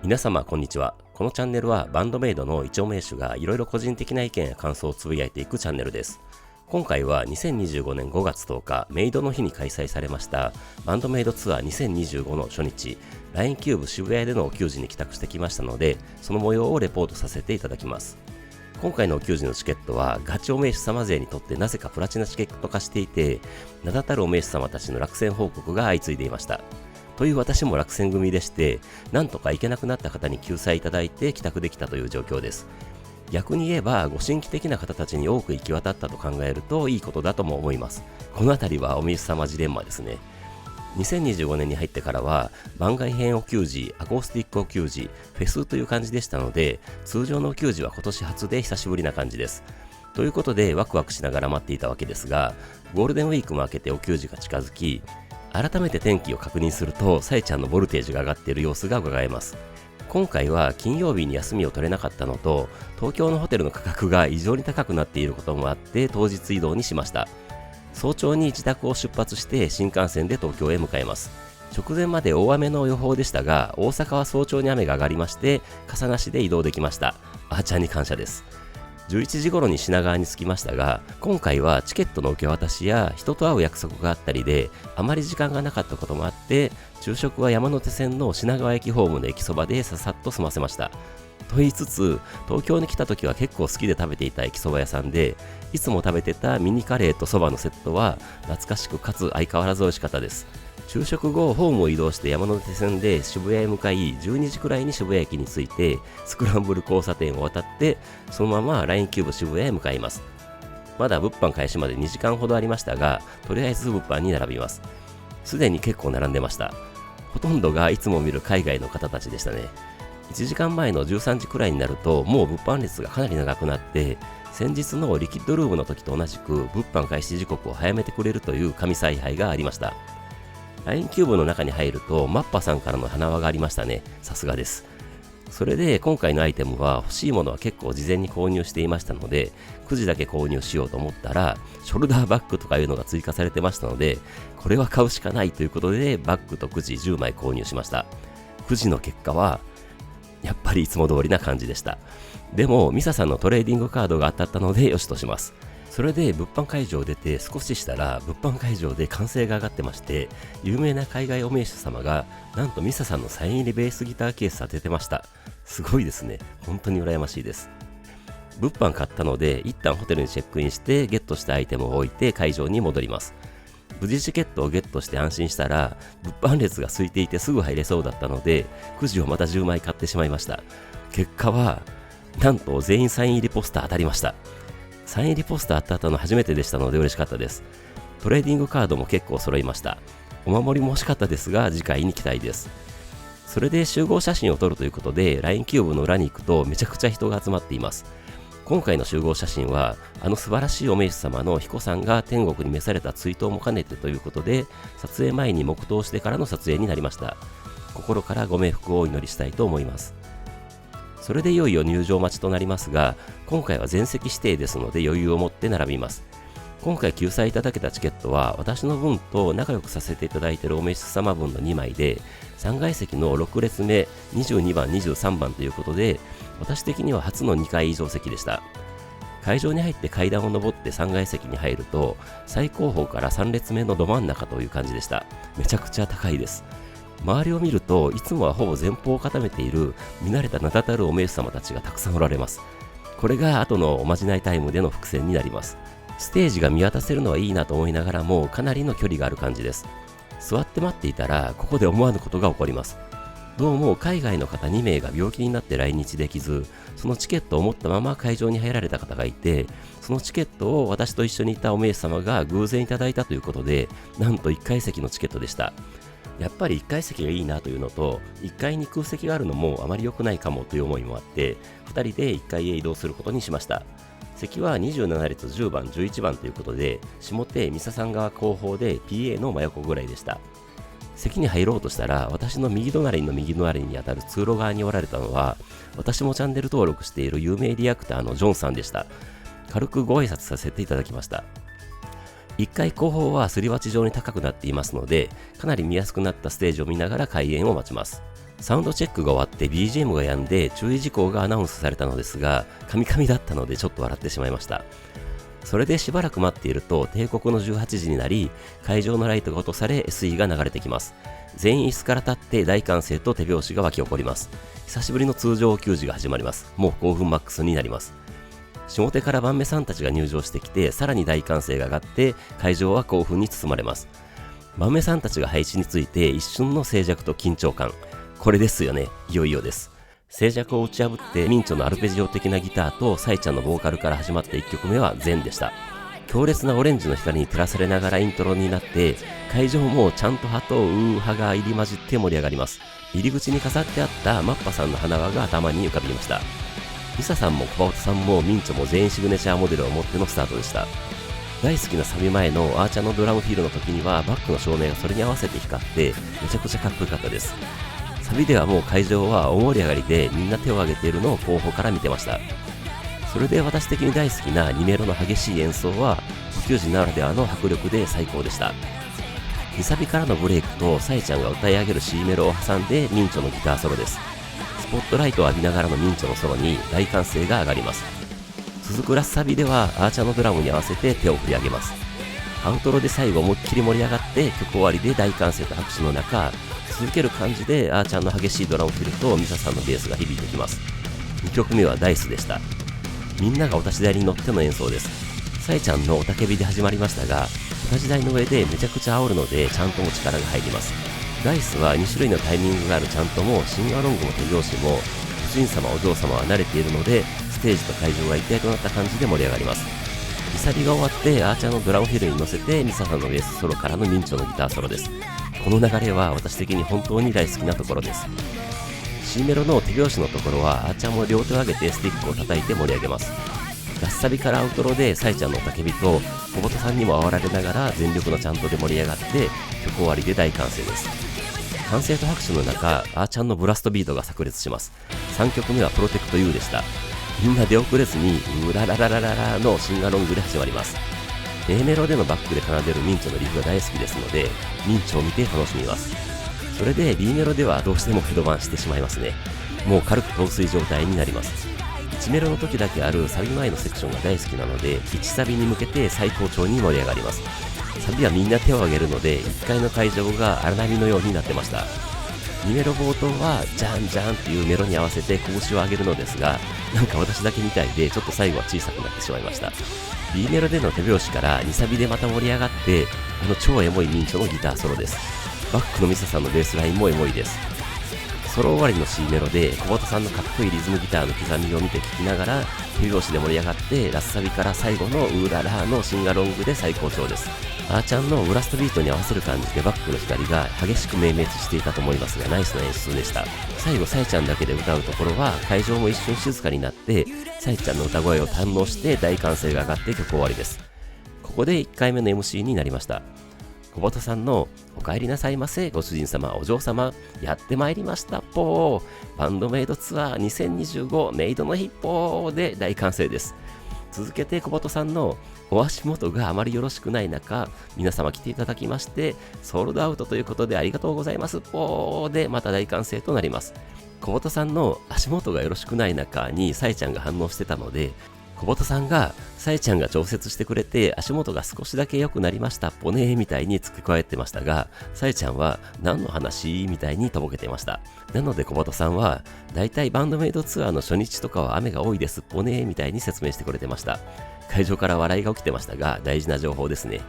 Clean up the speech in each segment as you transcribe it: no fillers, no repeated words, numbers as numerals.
皆様こんにちは。このチャンネルはバンドメイドの一丁名手がいろいろ個人的な意見や感想をつぶやいていくチャンネルです。今回は2025年5月10日メイドの日に開催されましたバンドメイドツアー2025の初日、LINE キューブ渋谷でのお給仕に帰宅してきましたので、その模様をレポートさせていただきます。今回のお給仕のチケットはガチお名手様勢にとってなぜかプラチナチケット化していて、名だたるお名手様たちの落選報告が相次いでいました。という私も落選組でして、なんとか行けなくなった方に救済いただいて帰宅できたという状況です。逆に言えばご新規的な方たちに多く行き渡ったと考えるといいことだとも思います。このあたりはお名手様ジレンマですね。2025年に入ってからは番外編お給仕、アコースティックお給仕、フェスという感じでしたので、通常のお給仕は今年初で久しぶりな感じです。ということでワクワクしながら待っていたわけですが、ゴールデンウィークも明けてお給仕が近づき、改めて天気を確認するとさえちゃんのボルテージが上がっている様子が伺えます。今回は金曜日に休みを取れなかったのと、東京のホテルの価格が異常に高くなっていることもあって当日移動にしました。早朝に自宅を出発して新幹線で東京へ向かいます。直前まで大雨の予報でしたが、大阪は早朝に雨が上がりまして傘なしで移動できました。あーちゃんに感謝です。11時頃に品川に着きましたが、今回はチケットの受け渡しや人と会う約束があったりであまり時間がなかったこともあって、昼食は山手線の品川駅ホームの駅そばでささっと済ませました。と言いつつ、東京に来た時は結構好きで食べていた駅そば屋さんで、いつも食べてたミニカレーとそばのセットは懐かしくかつ相変わらず美味しかったです。昼食後ホームを移動して山手線で渋谷へ向かい、12時くらいに渋谷駅に着いてスクランブル交差点を渡って、そのまま LINE キューブ渋谷へ向かいます。まだ物販開始まで2時間ほどありましたが、とりあえず物販に並びます。すでに結構並んでました。ほとんどがいつも見る海外の方たちでしたね。1時間前の13時くらいになるともう物販列がかなり長くなって、先日のリキッドルームの時と同じく物販開始時刻を早めてくれるという神采配がありました。LINE キューブの中に入るとマッパさんからの花輪がありましたね。さすがです。それで今回のアイテムは欲しいものは結構事前に購入していましたので、くじだけ購入しようと思ったらショルダーバッグとかいうのが追加されてましたので、これは買うしかないということでバッグとくじ10枚購入しました。くじの結果はやっぱりいつも通りな感じでした。でもミサさんのトレーディングカードが当たったのでよしとします。それで物販会場を出て少ししたら物販会場で歓声が上がってまして、有名な海外お名手様がなんとミサさんのサイン入りベースギターケース当ててました。すごいですね。本当に羨ましいです。物販買ったので一旦ホテルにチェックインしてゲットしたアイテムを置いて会場に戻ります。無事チケットをゲットして安心したら、物販列が空いていてすぐ入れそうだったのでくじをまた10枚買ってしまいました。結果はなんと全員サイン入りポスター当たりました。サイン入りポスター当たったの初めてでしたので嬉しかったです。トレーディングカードも結構揃いました。お守りも欲しかったですが次回に期待です。それで集合写真を撮るということで LINE キューブの裏に行くとめちゃくちゃ人が集まっています。今回の集合写真はあの素晴らしいお名手様の彦さんが天国に召された追悼も兼ねてということで、撮影前に黙祷してからの撮影になりました。心からご冥福をお祈りしたいと思います。それでいよいよ入場待ちとなりますが、今回は全席指定ですので余裕を持って並びます。今回救済いただけたチケットは私の分と仲良くさせていただいているお召し様分の2枚で、3階席の6列目22番23番ということで、私的には初の2階以上席でした。会場に入って階段を上って3階席に入ると最高峰から3列目のど真ん中という感じでした。めちゃくちゃ高いです。周りを見るといつもはほぼ前方を固めている見慣れた名だたるお名手様たちがたくさんおられます。これが後のおまじないタイムでの伏線になります。ステージが見渡せるのはいいなと思いながらもかなりの距離がある感じです。座って待っていたらここで思わぬことが起こります。どうも海外の方2名が病気になって来日できず、そのチケットを持ったまま会場に入られた方がいて、そのチケットを私と一緒にいたお名手様が偶然いただいたということで、なんと1階席のチケットでした。やっぱり1階席がいいなというのと、1階に空席があるのもあまり良くないかもという思いもあって、2人で1階へ移動することにしました。席は27列10番11番ということで、下手ミサさん側後方で PA の真横ぐらいでした。席に入ろうとしたら、私の右隣の右隣にあたる通路側におられたのは、私もチャンネル登録している有名リアクターのジョンさんでした。軽くご挨拶させていただきました。1階後方はすり鉢状に高くなっていますので、かなり見やすくなったステージを見ながら開演を待ちます。サウンドチェックが終わって BGM が止んで注意事項がアナウンスされたのですが、カミカミだったのでちょっと笑ってしまいました。それでしばらく待っていると帝国の18時になり、会場のライトが落とされ SE が流れてきます。全員椅子から立って大歓声と手拍子が沸き起こります。久しぶりの通常球児が始まります。もう興奮マックスになります。下手から番目さんたちが入場してきて、さらに大歓声が上がって会場は興奮に包まれます。番目さんたちが配置について一瞬の静寂と緊張感、これですよね。いよいよです。静寂を打ち破ってミンチョのアルペジオ的なギターとサイちゃんのボーカルから始まった1曲目は禅でした。強烈なオレンジの光に照らされながらイントロになって、会場もちゃんとハとウーハが入り混じって盛り上がります。入り口に飾ってあったマッパさんの花輪が頭に浮かびました。リサさんもコバオトさんもミンチョも全員シグネチャーモデルを持ってのスタートでした。大好きなサビ前のアーチャーのドラムフィルの時にはバックの照明がそれに合わせて光ってめちゃくちゃかっこよかったです。サビではもう会場は大盛り上がりでみんな手を挙げているのを後方から見てました。それで私的に大好きな2メロの激しい演奏は補給時ならではの迫力で最高でした。2サビからのブレイクとサイちゃんが歌い上げる C メロを挟んでミンチョのギターソロです。スポットライトを浴びながらのミンチョのソロに大歓声が上がります。続くラスサビではアーチャーのドラムに合わせて手を振り上げます。アウトロで最後思いっきり盛り上がって曲終わりで大歓声と拍手の中、続ける感じでアーチャーの激しいドラムフィルとミサさんのベースが響いてきます。2曲目はダイスでした。みんながお立ち台に乗っての演奏です。サイちゃんの雄たけびで始まりましたが、お立ち台の上でめちゃくちゃ煽るのでちゃんとも力が入ります。ダイスは2種類のタイミングがあるちゃんともシンガロングも手拍子も夫人様お嬢様は慣れているので、ステージと会場が一体となった感じで盛り上がります。リサビが終わってアーチャーのドラムフィルに乗せてミサさんのベースソロからのミンチョのギターソロです。この流れは私的に本当に大好きなところです。C メロの手拍子のところはアーチャーも両手を上げてスティックを叩いて盛り上げます。ラッサビからアウトロでサイちゃんの雄たけびと小本さんにも煽られながら全力のチャントで盛り上がって曲終わりで大歓声です。歓声と拍手の中、アーチャーのブラストビートが炸裂します。3曲目はプロテクト U でした。みんな出遅れずにうららららららのシンガロングで始まります。A メロでのバックで奏でるミンチョのリフが大好きですので、ミンチョを見て楽しみます。それで B メロではどうしてもヘドバンしてしまいますね。もう軽く陶酔状態になります。1メロの時だけあるサビ前のセクションが大好きなので、1サビに向けて最高潮に盛り上がります。サビはみんな手を挙げるので、1階の会場が荒波のようになってました。2メロ冒頭はジャンジャンっていうメロに合わせて拳を上げるのですが、なんか私だけみたいでちょっと最後は小さくなってしまいました。B メロでの手拍子から2サビでまた盛り上がって、超エモいミンチョのギターソロです。バックのミサさんのベースラインもエモいです。ソロ終わりの C メロで小畑さんのかっこいいリズムギターの刻みを見て聴きながら手拍子で盛り上がって、ラスサビから最後のウーララーのシンガロングで最高潮です。アーちゃんのブラストビートに合わせる感じでバックの光が激しく明滅していたと思いますが、ナイスな演出でした。最後サイちゃんだけで歌うところは会場も一瞬静かになって、サイちゃんの歌声を堪能して大歓声が上がって曲終わりです。ここで1回目の MC になりました。小畑さんのお帰りなさいませご主人様お嬢様やってまいりましたぽーバンドメイドツアー2025メイドの日ぽーで大歓声です。続けて小畑さんのお足元があまりよろしくない中、皆様来ていただきましてソールドアウトということでありがとうございますぽーでまた大歓声となります。小畑さんの足元がよろしくない中にサイちゃんが反応してたので、小畑さんがサイちゃんが調節してくれて足元が少しだけ良くなりましたぽねーみたいに付け加えてましたが、サイちゃんは何の話みたいにとぼけてました。なので小畑さんはだいたいバンドメイドツアーの初日とかは雨が多いですぽねーみたいに説明してくれてました。会場から笑いが起きてましたが大事な情報ですね。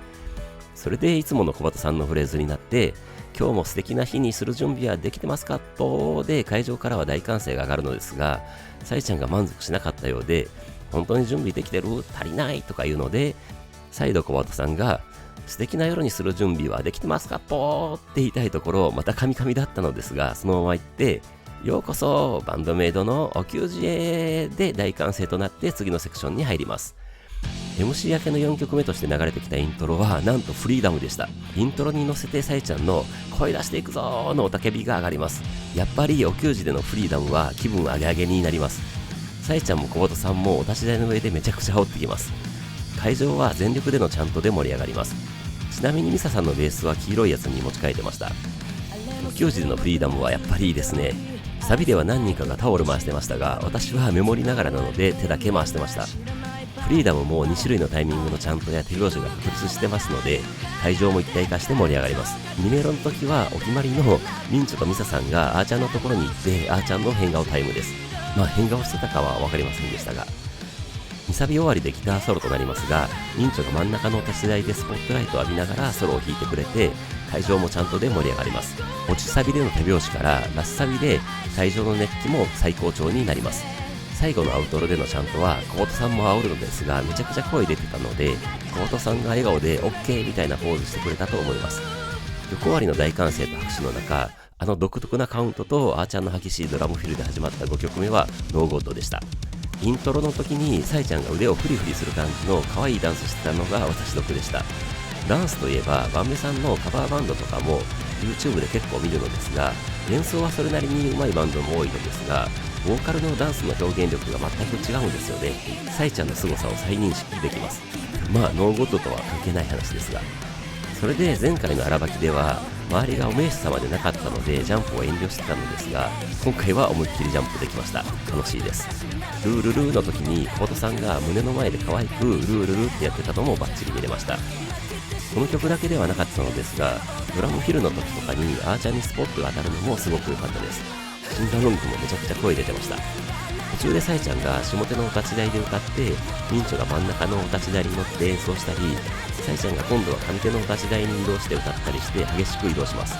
それでいつもの小畑さんのフレーズになって、今日も素敵な日にする準備はできてますかぽーで会場からは大歓声が上がるのですが、サイちゃんが満足しなかったようで、本当に準備できてる足りないとか言うので、再度小畑さんが素敵な夜にする準備はできてますかぽーって言いたいところ、またカミカミだったのですが、そのまま言ってようこそバンドメイドのお給仕へで大歓声となって次のセクションに入ります。 MC 明けの4曲目として流れてきたイントロはなんとフリーダムでした。イントロに乗せてサイちゃんの声出していくぞーの雄たけびが上がります。やっぱりお給仕でのフリーダムは気分上げ上げになります。サイちゃんも小畑さんもお立ち台の上でめちゃくちゃ煽ってきます。会場は全力でのチャントで盛り上がります。ちなみにミサさんのベースは黄色いやつに持ち替えてました。球児でのフリーダムはやっぱりいいですね。サビでは何人かがタオル回してましたが、私はメモりながらなので手だけ回してました。フリーダムも2種類のタイミングのチャントや手拍子が確立してますので、会場も一体化して盛り上がります。2メロの時はお決まりのミンチョとミサさんがあーちゃんのところに行ってあーちゃんの変顔タイムです。変顔してたかは分かりませんでしたが、2サビ終わりでギターソロとなりますが、ミンチョが真ん中のお立ち台でスポットライトを浴びながらソロを弾いてくれて、会場もちゃんとで盛り上がります。落ちサビでの手拍子からラスサビで会場の熱気も最高潮になります。最後のアウトロでのチャントは小本さんも煽るのですが、めちゃくちゃ声出てたので、小本さんが笑顔で OK みたいなポーズしてくれたと思います。曲終わりの大歓声と拍手の中、あの独特なカウントとあーちゃんの激しいドラムフィルで始まった5曲目はノーゴッドでした。イントロの時にサイちゃんが腕をフリフリする感じの可愛いダンスしてたのが私得でした。ダンスといえばバンメさんのカバーバンドとかも YouTube で結構見るのですが、演奏はそれなりに上手いバンドも多いのですが、ボーカルのダンスの表現力が全く違うんですよね。サイちゃんの凄さを再認識できます。ノーゴッドとは関係ない話ですが、それで前回の荒ばきでは周りがお名手様でなかったのでジャンプを遠慮してたのですが、今回は思いっきりジャンプできました。楽しいです。ルールルーの時に小本さんが胸の前で可愛くルールルーってやってたのもバッチリ見れました。この曲だけではなかったのですが、ドラムフィルの時とかにあーちゃんにスポットが当たるのもすごく良かったです。シンガロングもめちゃくちゃ声出てました。途中でサイちゃんが下手のお立ち台で歌って、ミンチョが真ん中のお立ち台に乗って演奏したり、サイちゃんが今度は上手のお立ち台に移動して歌ったりして激しく移動します。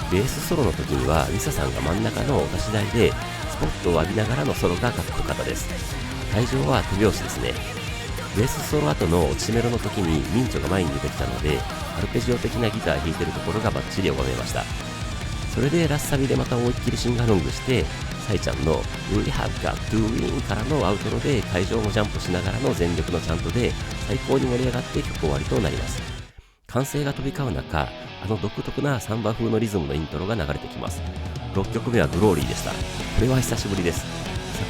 ベースソロの時にはミサさんが真ん中のお立ち台でスポットを浴びながらのソロがかっこよかったです。会場は手拍子ですね。ベースソロ後の落ちメロの時にミンチョが前に出てきたので、アルペジオ的なギター弾いてるところがバッチリ拝めました。それでラスサビでまた思いっきりシンガロングして、サイちゃんの We have got to win からのアウトロで会場もジャンプしながらの全力のチャントで最高に盛り上がって曲終わりとなります。歓声が飛び交う中、あの独特なサンバ風のリズムのイントロが流れてきます。6曲目はグローリーでした。これは久しぶりです。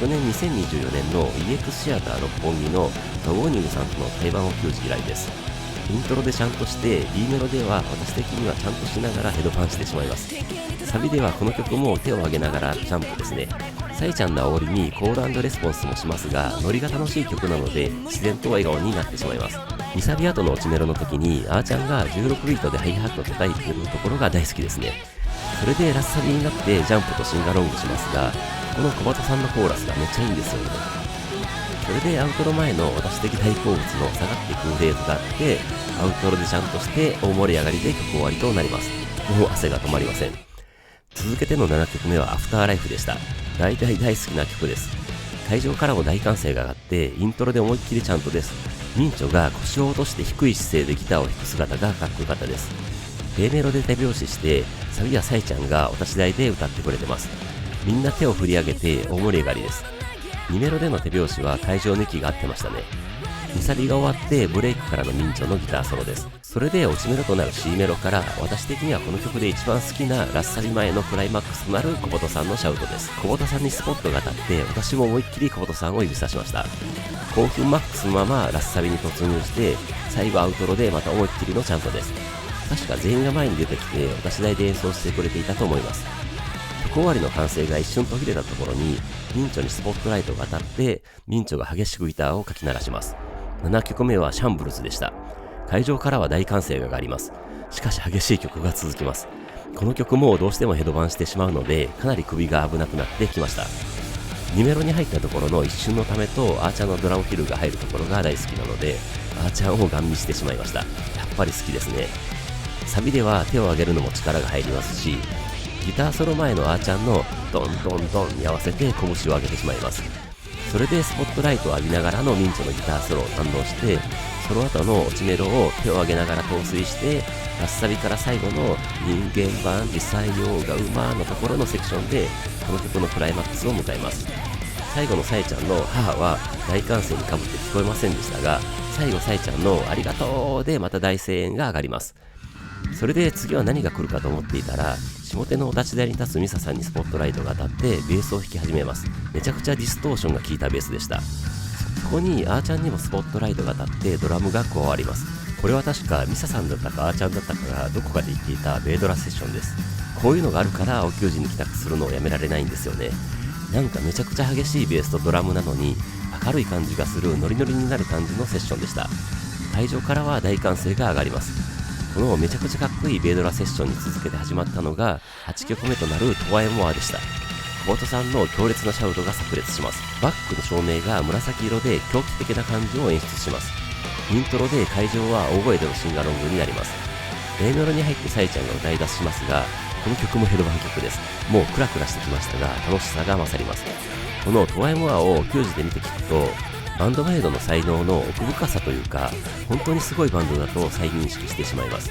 昨年2024年の EX シアター六本木のザ・ウォーニングさんとの対バンを球児以来です。イントロでちゃんとして B メロでは私的にはちゃんとしながらヘドバンしてしまいます。サビではこの曲も手を上げながらジャンプですね。サイちゃんの煽りにコール&レスポンスもしますが、ノリが楽しい曲なので自然と笑顔になってしまいます。2サビ後の落ちメロの時にあーちゃんが16ビートでハイハットを叩いてくるところが大好きですね。それでラスサビになってジャンプとシンガロングしますが、この小畑さんのコーラスがめっちゃいいんですよね。それでアウトロ前の私的大好物の下がっていくフレーズがあって、アウトロでちゃんとして大盛り上がりで曲終わりとなります。もう汗が止まりません。続けての7曲目はアフターライフでした。大好きな曲です。会場からも大歓声が上がって、イントロで思いっきりちゃんとです。ミンチョが腰を落として低い姿勢でギターを弾く姿がかっこよかったです。Aメロで手拍子して、サビはサイちゃんがお立ち台で歌ってくれてます。みんな手を振り上げて大盛り上がりです。2メロでの手拍子は会場の息が合ってましたね。2サビが終わってブレイクからのミンチョのギターソロです。それで落ちメロとなる C メロから、私的にはこの曲で一番好きなラッサビ前のクライマックスとなる小本さんのシャウトです。小本さんにスポットが当たって、私も思いっきり小本さんを指さしました。興奮マックスのままラッサビに突入して、最後アウトロでまた思いっきりのチャントです。確か全員が前に出てきてお立ち台で演奏してくれていたと思います。曲終わりの歓声が一瞬途切れたところに、ミンチョにスポットライトが当たって、ミンチョが激しくギターをかき鳴らします。7曲目はシャンブルズでした。会場からは大歓声が上がります。しかし激しい曲が続きます。この曲もどうしてもヘドバンしてしまうので、かなり首が危なくなってきました。2メロに入ったところの一瞬のためとアーチャーのドラムフィルが入るところが大好きなので、アーチャーをガン見してしまいました。やっぱり好きですね。サビでは手を上げるのも力が入りますし、ギターソロ前のあーちゃんのドンドンドンに合わせて拳を上げてしまいます。それでスポットライトを浴びながらのミンチョのギターソロを堪能して、その後の落ちメロを手を上げながら陶酔して、ラッサビから最後の人間版実際用が馬のところのセクションでこの曲のクライマックスを迎えます。最後のサイちゃんの母は大歓声にかぶって聞こえませんでしたが、最後サイちゃんのありがとうでまた大声援が上がります。それで次は何が来るかと思っていたら、下手のお立ち台に立つミサさんにスポットライトが当たってベースを弾き始めます。めちゃくちゃディストーションが効いたベースでした。そこにあーちゃんにもスポットライトが当たってドラムが加わります。これは確かミサさんだったかあーちゃんだったかがどこかで言っていたベイドラセッションです。こういうのがあるからお給仕に帰宅するのをやめられないんですよね。なんかめちゃくちゃ激しいベースとドラムなのに明るい感じがするノリノリになる感じのセッションでした。会場からは大歓声が上がります。このめちゃくちゃかっこいいベイドラセッションに続けて始まったのが8曲目となるトワエモアでした。小鳩さんの強烈なシャウトが炸裂します。バックの照明が紫色で狂気的な感じを演出します。イントロで会場は大声でのシンガロングになります。Aメロに入ってサイちゃんが歌い出しますが、この曲もヘドバン曲です。もうクラクラしてきましたが楽しさが勝ります。このトワエモアを球児で見て聞くと、バンドメイドの才能の奥深さというか、本当にすごいバンドだと再認識してしまいます。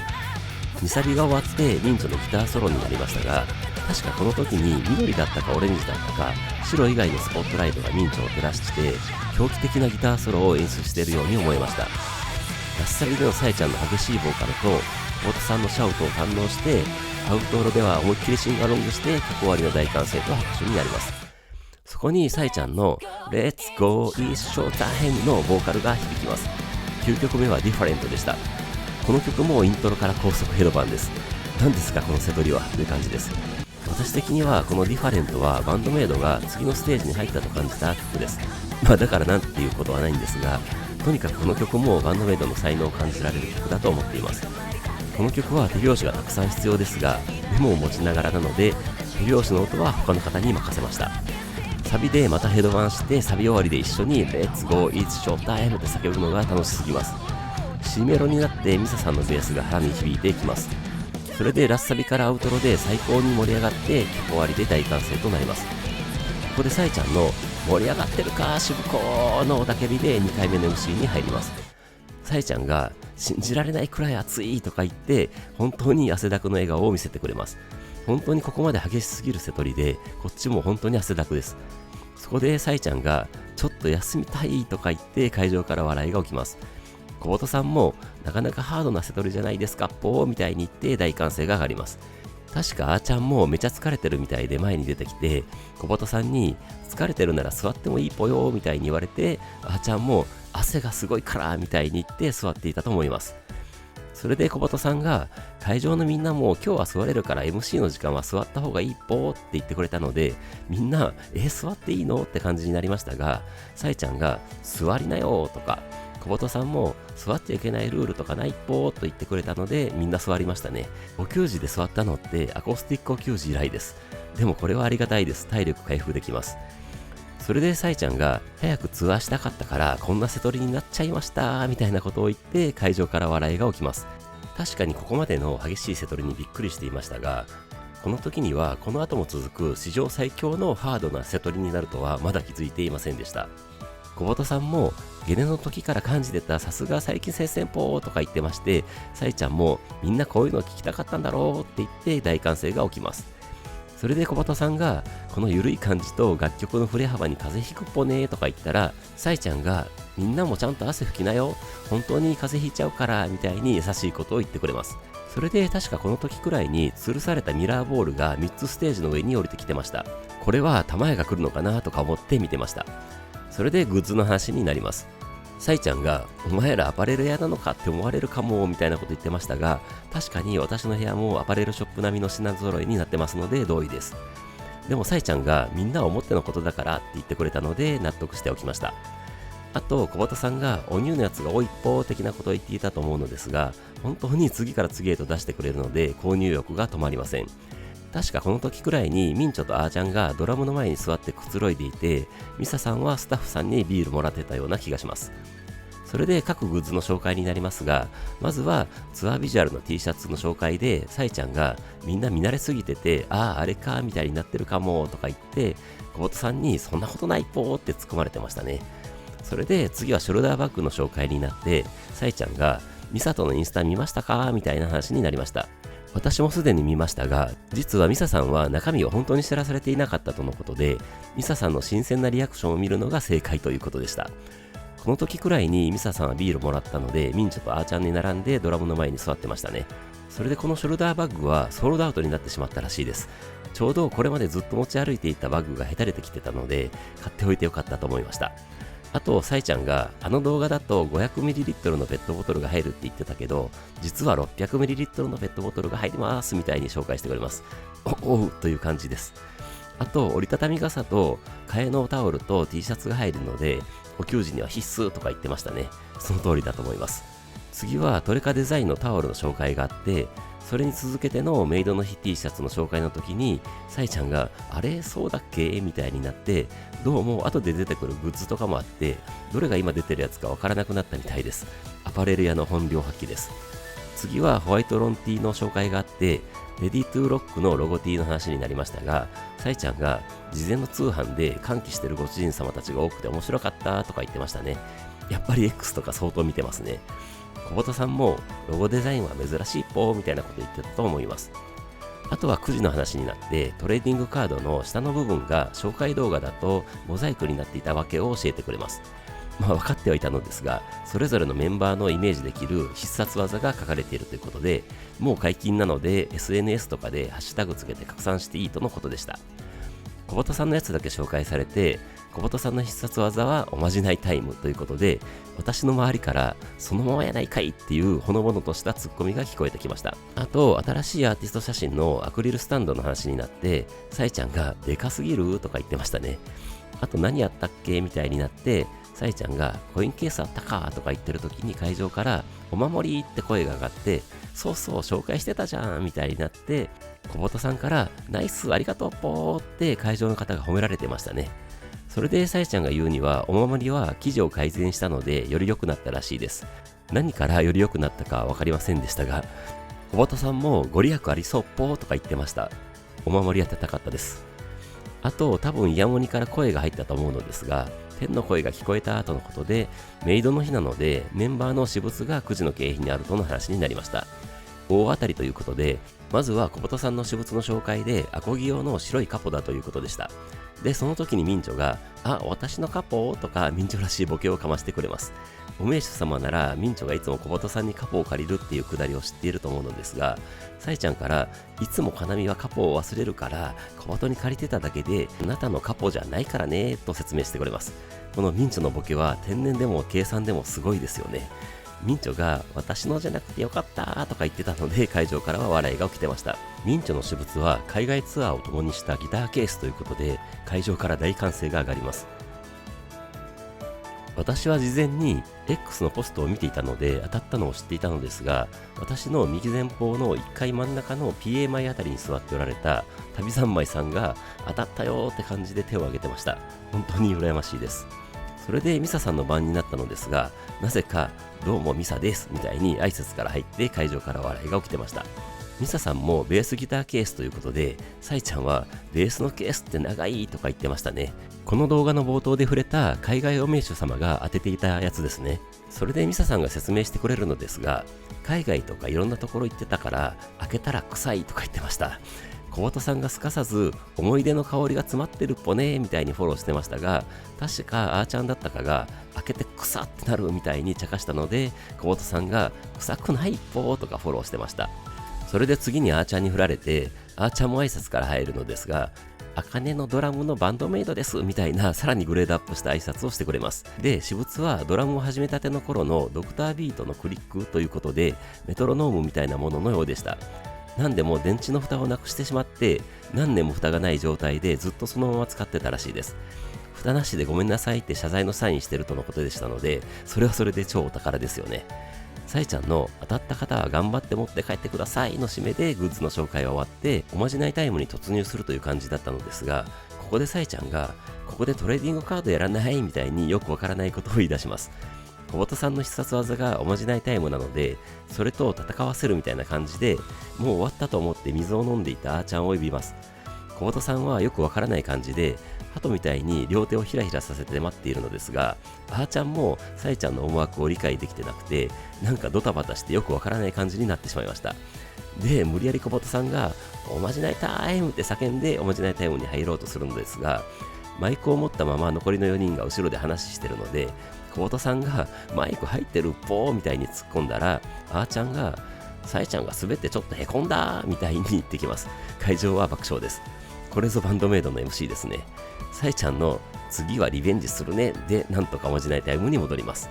2サビが終わってミンチョのギターソロになりましたが、確かこの時に緑だったかオレンジだったか白以外のスポットライトがミンチョを照らして狂気的なギターソロを演出しているように思えました。ラスサビでのサイちゃんの激しいボーカルと小鳩さんのシャウトを堪能して、アウトロでは思いっきりシンガロングして曲終わりの大歓声と拍手になります。そこにサイちゃんの Let's Go It's Showtime のボーカルが響きます。9曲目は Different でした。この曲もイントロから高速ヘドバンです。何ですかこのセトリはという感じです。私的にはこの Different はバンドメイドが次のステージに入ったと感じた曲です。だからなんていうことはないんですが、とにかくこの曲もバンドメイドの才能を感じられる曲だと思っています。この曲は手拍子がたくさん必要ですが、メモを持ちながらなので手拍子の音は他の方に任せました。サビでまたヘドバンしてサビ終わりで一緒に Let's Go It's Showtime って叫ぶのが楽しすぎます。C メロになってミサさんのベースが腹に響いていきます。それでラスサビからアウトロで最高に盛り上がって曲終わりで大歓声となります。ここでサイちゃんの盛り上がってるかしぶこーの雄たけびで2回目の MC に入ります。サイちゃんが信じられないくらい熱いとか言って本当に汗だくの笑顔を見せてくれます。本当にここまで激しすぎるセトリでこっちも本当に汗だくです。そこでサイちゃんがちょっと休みたいとか言って会場から笑いが起きます。小鳩さんもなかなかハードなセトリじゃないですかぽーみたいに言って大歓声が上がります。確かあーちゃんもめちゃ疲れてるみたいで前に出てきて、小鳩さんに疲れてるなら座ってもいいぽよーみたいに言われて、あーちゃんも汗がすごいからみたいに言って座っていたと思います。それで小鳩さんが会場のみんなも今日は座れるから MC の時間は座った方がいいぽーって言ってくれたので、みんな座っていいのって感じになりましたが、サイちゃんが座りなよとか小鳩さんも座っちゃいけないルールとかないっぽーと言ってくれたのでみんな座りましたね。お給仕で座ったのってアコースティックお給仕以来です。でもこれはありがたいです。体力回復できます。それでサイちゃんが早くツアーしたかったからこんなセトリになっちゃいましたみたいなことを言って会場から笑いが起きます。確かにここまでの激しいセトリにびっくりしていましたが、この時にはこの後も続く史上最強のハードなセトリになるとはまだ気づいていませんでした。小鳩さんもゲネの時から感じてたさすが最近先々ぽーとか言ってまして、サイちゃんもみんなこういうの聞きたかったんだろうって言って大歓声が起きます。それで小鳩さんがこの緩い感じと楽曲の振れ幅に風邪ひくっぽねーとか言ったら、サイちゃんがみんなもちゃんと汗拭きなよ、本当に風邪ひいちゃうからみたいに優しいことを言ってくれます。それで確かこの時くらいに吊るされたミラーボールが3つステージの上に降りてきてました。これは玉絵が来るのかなとか思って見てました。それでグッズの話になります。サイちゃんがお前らアパレル屋なのかって思われるかもみたいなこと言ってましたが、確かに私の部屋もアパレルショップ並みの品揃いになってますので同意です。でもサイちゃんがみんな思ってのことだからって言ってくれたので納得しておきました。あと小鳩さんがお乳のやつが多い一方的なことを言っていたと思うのですが、本当に次から次へと出してくれるので購入欲が止まりません。確かこの時くらいにミンチョとあーちゃんがドラムの前に座ってくつろいでいて、ミサさんはスタッフさんにビールもらってたような気がします。それで各グッズの紹介になりますが、まずはツアービジュアルの T シャツの紹介で、サイちゃんがみんな見慣れすぎてて、あれかみたいになってるかもとか言って、小鳩さんにそんなことないぽーって突っ込まれてましたね。それで次はショルダーバッグの紹介になって、サイちゃんがミサトのインスタ見ましたかみたいな話になりました。私もすでに見ましたが、実はミサさんは中身を本当に知らされていなかったとのことで、ミサさんの新鮮なリアクションを見るのが正解ということでした。この時くらいにミサさんはビールもらったので、ミンチョとあーちゃんに並んでドラムの前に座ってましたね。それでこのショルダーバッグはソールドアウトになってしまったらしいです。ちょうどこれまでずっと持ち歩いていたバッグがへたれてきてたので、買っておいてよかったと思いました。あと、さえちゃんが、あの動画だと 500ml のペットボトルが入るって言ってたけど、実は 600ml のペットボトルが入りますみたいに紹介してくれます。おうという感じです。あと、折りたたみ傘と替えのタオルと T シャツが入るので、お給仕には必須とか言ってましたね。その通りだと思います。次はトレカデザインのタオルの紹介があって、それに続けてのメイドの日 T シャツの紹介の時に、さえちゃんが、あれそうだっけみたいになって、どうも後で出てくるグッズとかもあって、どれが今出てるやつかわからなくなったみたいです。アパレル屋の本領発揮です。次はホワイトロン T の紹介があって、レディトゥーロックのロゴ T の話になりましたが、さえちゃんが事前の通販で歓喜してるご主人様たちが多くて面白かったとか言ってましたね。やっぱり X とか相当見てますね。小畑さんもロゴデザインは珍しいっぽーみたいなこと言ってたと思います。あとはくじの話になってトレーディングカードの下の部分が紹介動画だとモザイクになっていたわけを教えてくれます。分かってはいたのですが、それぞれのメンバーのイメージできる必殺技が書かれているということで、もう解禁なので SNS とかでハッシュタグつけて拡散していいとのことでした。小畑さんのやつだけ紹介されて、小畑さんの必殺技はおまじないタイムということで、私の周りからそのままやないかいっていうほのぼのとしたツッコミが聞こえてきました。あと、新しいアーティスト写真のアクリルスタンドの話になって、さえちゃんがでかすぎるとか言ってましたね。あと何やったっけみたいになって、さえちゃんがコインケースあったかとか言ってる時に会場からお守りって声が上がって、そうそう紹介してたじゃんみたいになって、小畑さんからナイスありがとうぽーって会場の方が褒められてましたね。それでさえちゃんが言うには、お守りは生地を改善したのでより良くなったらしいです。何からより良くなったかわかりませんでしたが、小畑さんもご利益ありそうぽーとか言ってました。お守り当てたかったです。あと、多分イヤモニから声が入ったと思うのですが、天の声が聞こえた後のことで、メイドの日なのでメンバーの私物がくじの景品にあるとの話になりました。大当たりということで、まずは小畑さんの私物の紹介でアコギ用の白いカポだということでした。で、その時に民女が、あ、私のカポとか民女らしいボケをかましてくれます。お名手様なら民女がいつも小畑さんにカポを借りるっていうくだりを知っていると思うのですが、さえちゃんからいつもかなみはカポを忘れるから小畑に借りてただけであなたのカポじゃないからねと説明してくれます。この民女のボケは天然でも計算でもすごいですよね。ミンチョが私のじゃなくてよかったとか言ってたので会場からは笑いが起きてました。ミンチョの私物は海外ツアーを共にしたギターケースということで会場から大歓声が上がります。私は事前に X のポストを見ていたので当たったのを知っていたのですが、私の右前方の1階真ん中の PA 前あたりに座っておられた旅三昧さんが当たったよーって感じで手を挙げてました。本当に羨ましいです。それでミサさんの番になったのですが、なぜかどうもミサですみたいに挨拶から入って会場から笑いが起きてました。ミサさんもベースギターケースということで、サイちゃんはベースのケースって長いとか言ってましたね。この動画の冒頭で触れた海外お名手様が当てていたやつですね。それでミサさんが説明してくれるのですが、海外とかいろんなところ行ってたから開けたら臭いとか言ってました。小畑さんがすかさず思い出の香りが詰まってるっぽねみたいにフォローしてましたが、確かあーちゃんだったかが開けて臭ってなるみたいに茶化したので、小畑さんが臭くないっぽーとかフォローしてました。それで次にあーちゃんに振られて、あーちゃんも挨拶から入るのですが、あかねのドラムのバンドメイドですみたいなさらにグレードアップした挨拶をしてくれます。で、私物はドラムを始めたての頃のドクタービートのクリックということでメトロノームみたいなもののようでした。なんでも電池の蓋をなくしてしまって何年も蓋がない状態でずっとそのまま使ってたらしいです。蓋なしでごめんなさいって謝罪のサインしてるとのことでしたので、それはそれで超お宝ですよね。さえちゃんの当たった方は頑張って持って帰ってくださいの締めでグッズの紹介が終わっておまじないタイムに突入するという感じだったのですが、ここでさえちゃんがここでトレーディングカードやらないみたいによくわからないことを言い出します。小畑さんの必殺技がおまじないタイムなので、それと戦わせるみたいな感じでもう終わったと思って水を飲んでいたあーちゃんを呼びます。小畑さんはよくわからない感じで鳩みたいに両手をひらひらさせて待っているのですが、あーちゃんもさえちゃんの思惑を理解できてなくて、なんかドタバタしてよくわからない感じになってしまいました。で、無理やり小畑さんがおまじないタイムって叫んでおまじないタイムに入ろうとするのですが、マイクを持ったまま残りの4人が後ろで話してるので、小畑さんがマイク入ってるっぽーみたいに突っ込んだら、あーちゃんがさえちゃんが滑ってちょっとへこんだみたいに言ってきます。会場は爆笑です。これぞバンドメイドの MC ですね。さえちゃんの次はリベンジするねでなんとかおまじないタイムに戻ります。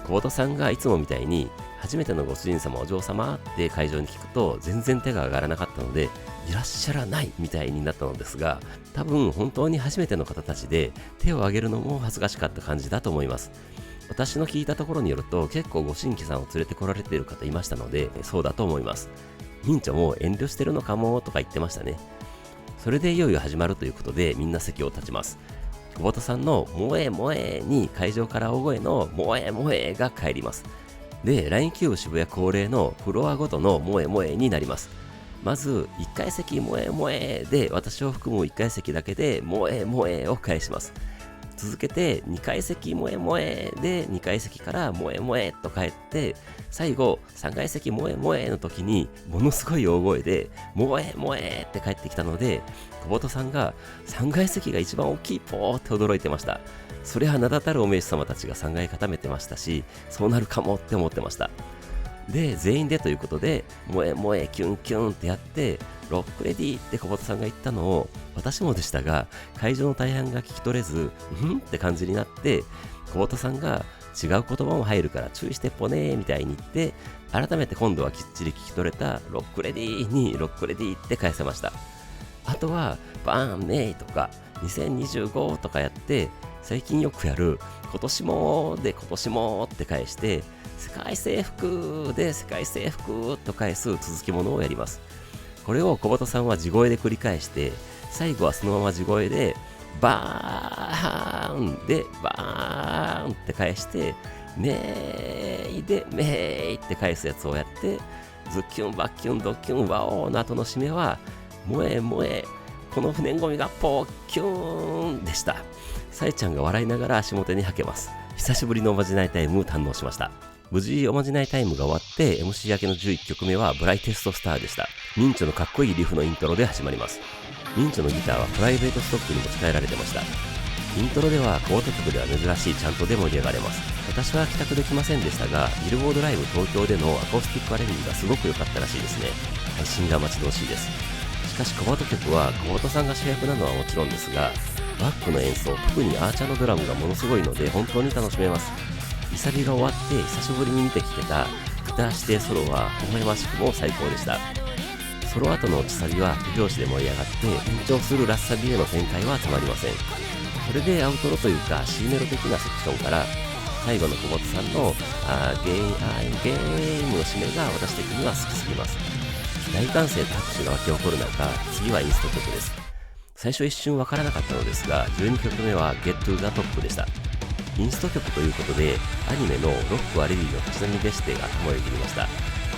久保田さんがいつもみたいに初めてのご主人様お嬢様って会場に聞くと全然手が上がらなかったので、いらっしゃらないみたいになったのですが、多分本当に初めての方たちで手を挙げるのも恥ずかしかった感じだと思います。私の聞いたところによると結構ご新規さんを連れてこられている方いましたので、そうだと思います。ミンチョも遠慮してるのかもとか言ってましたね。それでいよいよ始まるということでみんな席を立ちます。久保田さんの萌え萌えに会場から大声の萌え萌えが帰ります。で、LINE キューブ渋谷恒例のフロアごとの萌え萌えになります。まず1階席萌え萌えで、私を含む1階席だけで萌え萌えを返します。続けて2階席萌え萌えで2階席から萌え萌えと帰って、最後3階席萌え萌えの時にものすごい大声で萌え萌えって帰ってきたので、久保田さんが3階席が一番大きいポーって驚いてました。そりゃ名だたるお名手様たちが3階固めてましたし、そうなるかもって思ってました。で、全員でということで萌え萌えキュンキュンってやってロックレディーって久保田さんが言ったのを私もでしたが、会場の大半が聞き取れずって感じになって、久保田さんが違う言葉も入るから注意してっぽねーみたいに言って、改めて今度はきっちり聞き取れたロックレディーにロックレディーって返せました。あとはバーンメイとか2025とかやって、最近よくやる今年もで今年もって返して、世界征服で世界征服と返す続きものをやります。これを小畑さんは地声で繰り返して、最後はそのまま地声でバーンでバーンって返して、メイでメイって返すやつをやって、ズッキュンバッキュンドッキュンワオーの後の締めは萌え萌えこの不燃ゴミがポッキューンでした。さえちゃんが笑いながら足元にはけます。久しぶりのおまじないタイムを堪能しました。無事おまじないタイムが終わって MC 明けの11曲目はブライテストスターでした。ミンチョのかっこいいリフのイントロで始まります。ミンチョのギターはプライベートストックに持ち帰られてました。イントロではコート曲では珍しいチャントで盛り上がれます。私は帰宅できませんでしたが、ビルボードライブ東京でのアコースティックアレンジがすごく良かったらしいですね。配信が待ち遠しいです。しかしコバト曲は小畑さんが主役なのはもちろんですが、バックの演奏、特にアーチャーのドラムがものすごいので本当に楽しめます。リサビが終わって久しぶりに見て聴けたギター指定ソロは微笑ましくも最高でした。ソロ後の落ちサビは手拍子で盛り上がって緊張するラッサビへの展開はたまりません。それでアウトロというか C メロ的なセクションから最後の小畑さんのゲームの締めが私的には好きすぎます。大歓声と拍手が沸き起こる中、次はインスト曲です。最初一瞬わからなかったのですが、12曲目は Get to the Top でした。インスト曲ということで、アニメのロックはレディの藤波ベステが頭をよぎりました。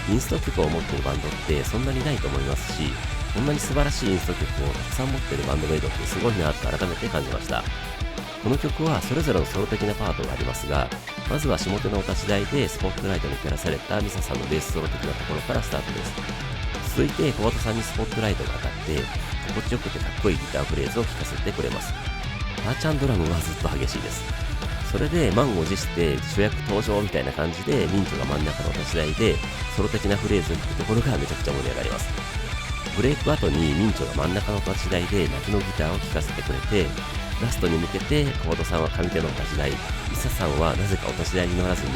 インスト曲を持っているバンドってそんなにないと思いますし、こんなに素晴らしいインスト曲をたくさん持っているバンドメイドってすごいなと改めて感じました。この曲はそれぞれのソロ的なパートがありますが、まずは下手のお立ち台でスポットライトに照らされたミサさんのベースソロ的なところからスタートです。続いて小畑さんにスポットライトが当たって心地よくてかっこいいギターフレーズを聴かせてくれます。アーチャンドラムはずっと激しいです。それで満を持して主役登場みたいな感じでミンチョが真ん中の立ち台でソロ的なフレーズを聴くところがめちゃくちゃ盛り上がります。ブレイク後にミンチョが真ん中の立ち台で泣きのギターを聴かせてくれて、ラストに向けて小畑さんは上手のお立ち台、イサさんはなぜかお立ち台に乗らずに